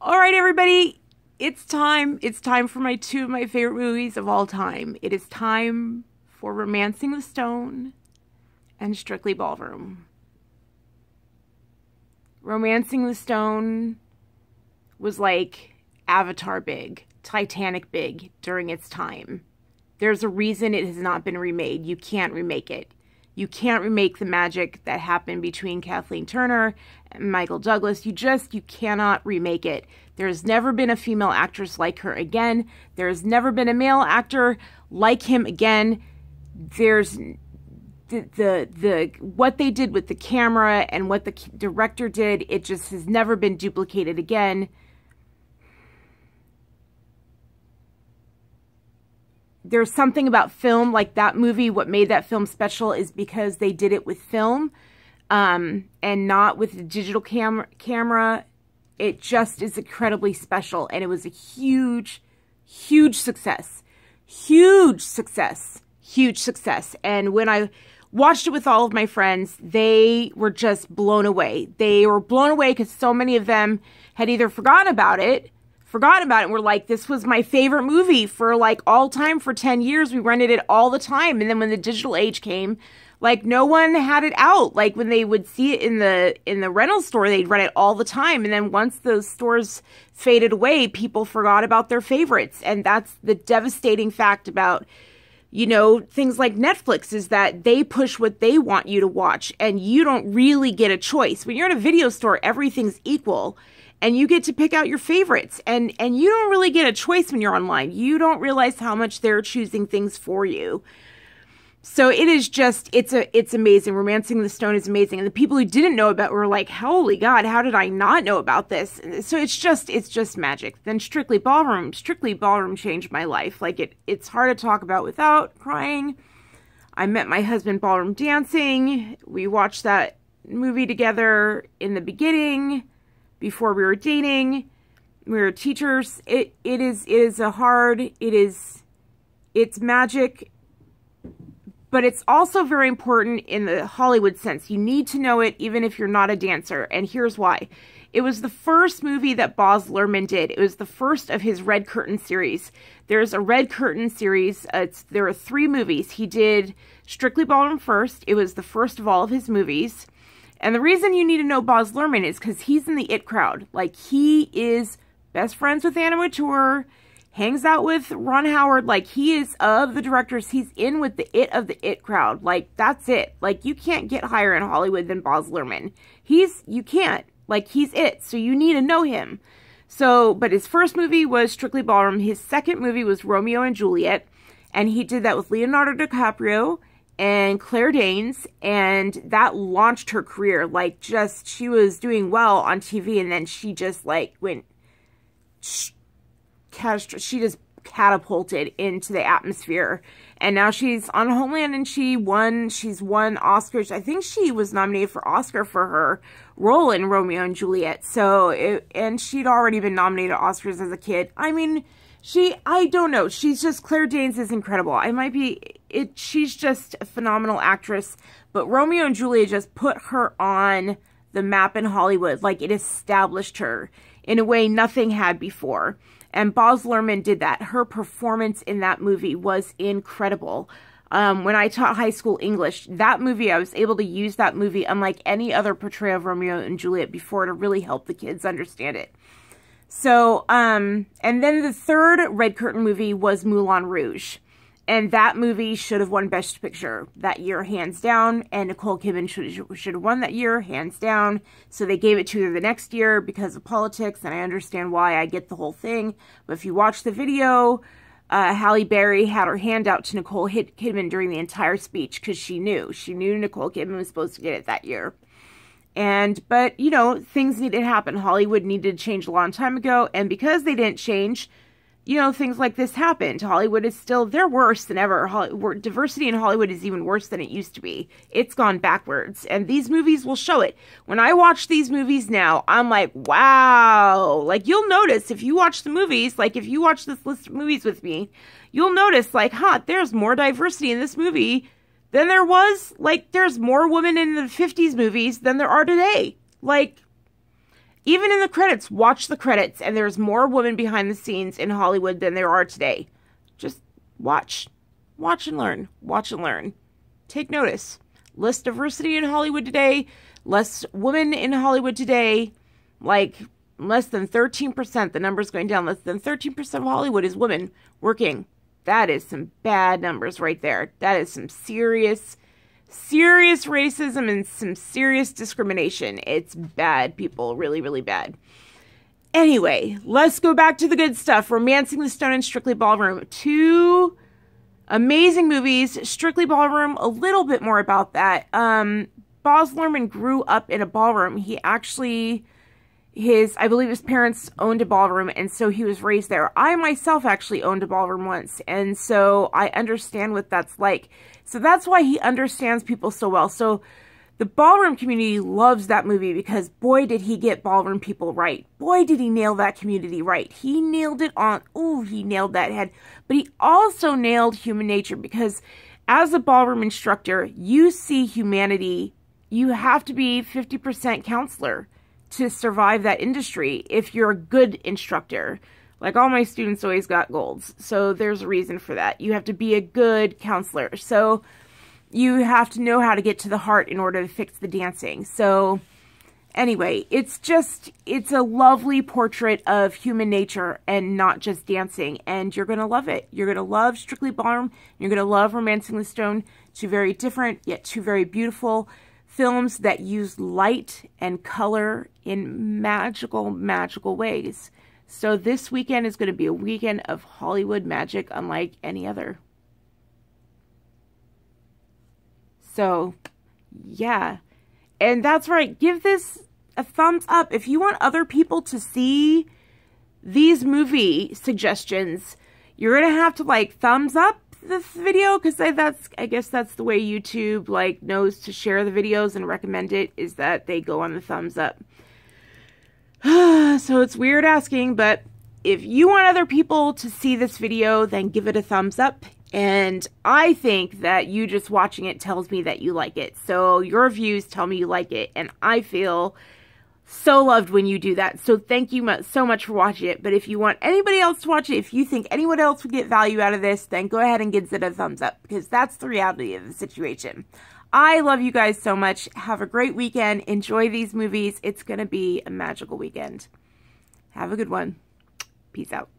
All right, everybody, it's time. It's time for two of my favorite movies of all time. It is time for Romancing the Stone and Strictly Ballroom. Romancing the Stone was like Avatar big, Titanic big during its time. There's a reason it has not been remade. You can't remake it. You can't remake the magic that happened between Kathleen Turner and Michael Douglas. You cannot remake it. There's never been a female actress like her again. There's never been a male actor like him again. There's what they did with the camera and what the director did, it just has never been duplicated again. There's something about film, like that movie, what made that film special is because they did it with film and not with the digital camera. It just is incredibly special, and it was a huge, huge success. Huge success. Huge success. And when I watched it with all of my friends, they were just blown away. They were blown away because so many of them had either forgotten about it, and were like, this was my favorite movie for like all time for 10 years. We rented it all the time. And then when the digital age came, like no one had it out. Like when they would see it in the rental store, they'd rent it all the time. And then once those stores faded away, people forgot about their favorites. And that's the devastating fact about, you know, things like Netflix, is that they push what they want you to watch and you don't really get a choice. When you're in a video store, everything's equal. And you get to pick out your favorites. And you don't really get a choice when you're online. You don't realize how much they're choosing things for you. So it is just, it's amazing. Romancing the Stone is amazing. And the people who didn't know about it were like, holy God, how did I not know about this? So it's just magic. Then Strictly Ballroom changed my life. Like it's hard to talk about without crying. I met my husband ballroom dancing. We watched that movie together in the beginning. Before we were dating, we were teachers. It's magic, but it's also very important in the Hollywood sense. You need to know it even if you're not a dancer, and here's why. It was the first movie that Baz Luhrmann did. It was the first of his Red Curtain series. There's a Red Curtain series. There are 3 movies. He did Strictly Ballroom first. It was the first of all of his movies. And the reason you need to know Baz Luhrmann is because he's in the It crowd. Like, he is best friends with Anna Wintour, hangs out with Ron Howard. Like, he is, of the directors, he's in with the It crowd. Like, that's it. Like, you can't get higher in Hollywood than Baz Luhrmann. You can't. Like, he's it. So you need to know him. So, but his first movie was Strictly Ballroom. His second movie was Romeo and Juliet. And he did that with Leonardo DiCaprio and Claire Danes, and that launched her career. Like, just, she was doing well on TV, and then she just, like, she just catapulted into the atmosphere. And now she's on Homeland, and she's won Oscars. I think she was nominated for Oscar for her role in Romeo and Juliet. So, and she'd already been nominated for Oscars as a kid. I mean, I don't know. She's just, Claire Danes is incredible. She's just a phenomenal actress. But Romeo and Juliet just put her on the map in Hollywood. Like, it established her in a way nothing had before. And Baz Luhrmann did that. Her performance in that movie was incredible. When I taught high school English, that movie, I was able to use that movie unlike any other portrayal of Romeo and Juliet before to really help the kids understand it. So, and then the third Red Curtain movie was Moulin Rouge. And that movie should have won Best Picture that year, hands down. And Nicole Kidman should have won that year, hands down. So they gave it to her the next year because of politics. And I understand why. I get the whole thing. But if you watch the video, Halle Berry had her hand out to Nicole Kidman during the entire speech because she knew. She knew Nicole Kidman was supposed to get it that year. But, you know, things needed to happen. Hollywood needed to change a long time ago. And because they didn't change, you know, things like this happened. Hollywood is still, they're worse than ever. Diversity in Hollywood is even worse than it used to be. It's gone backwards. And these movies will show it. When I watch these movies now, I'm like, wow. Like, you'll notice if you watch the movies, like if you watch this list of movies with me, you'll notice like, there's more diversity in this movie than there was. Like, there's more women in the 50s movies than there are today. Like, Even in the credits, watch the credits, and there's more women behind the scenes in Hollywood than there are today. Just watch. Watch and learn. Watch and learn. Take notice. Less diversity in Hollywood today. Less women in Hollywood today. Like, less than 13%. The number's going down. Less than 13% of Hollywood is women working. That is some bad numbers right there. That is some serious racism and some serious discrimination. It's bad, people. Really, really bad. Anyway, let's go back to the good stuff. Romancing the Stone and Strictly Ballroom. 2 amazing movies. Strictly Ballroom, a little bit more about that. Baz Luhrmann grew up in a ballroom. He actually, I believe his parents owned a ballroom, and so he was raised there. I myself actually owned a ballroom once, and so I understand what that's like. So that's why he understands people so well. So the ballroom community loves that movie because, boy, did he get ballroom people right. Boy, did he nail that community right. He nailed it on, ooh, he nailed that head. But he also nailed human nature because as a ballroom instructor, you see humanity. You have to be 50% counselor to survive that industry if you're a good instructor. Like, all my students always got golds. So there's a reason for that. You have to be a good counselor. So you have to know how to get to the heart in order to fix the dancing. So anyway, it's a lovely portrait of human nature and not just dancing. And you're going to love it. You're going to love Strictly Ballroom. You're going to love Romancing the Stone. 2 very different, yet 2 very beautiful films that use light and color in magical, magical ways. So this weekend is going to be a weekend of Hollywood magic unlike any other. So, yeah. And that's right. Give this a thumbs up. If you want other people to see these movie suggestions, you're going to have to, like, thumbs up this video, because I guess that's the way YouTube, like, knows to share the videos and recommend it, is that they go on the thumbs up. So it's weird asking, but if you want other people to see this video, then give it a thumbs up. And I think that you just watching it tells me that you like it. So your views tell me you like it. And I feel so loved when you do that. So thank you so much for watching it. But if you want anybody else to watch it, if you think anyone else would get value out of this, then go ahead and give it a thumbs up. Because that's the reality of the situation. I love you guys so much. Have a great weekend. Enjoy these movies. It's going to be a magical weekend. Have a good one. Peace out.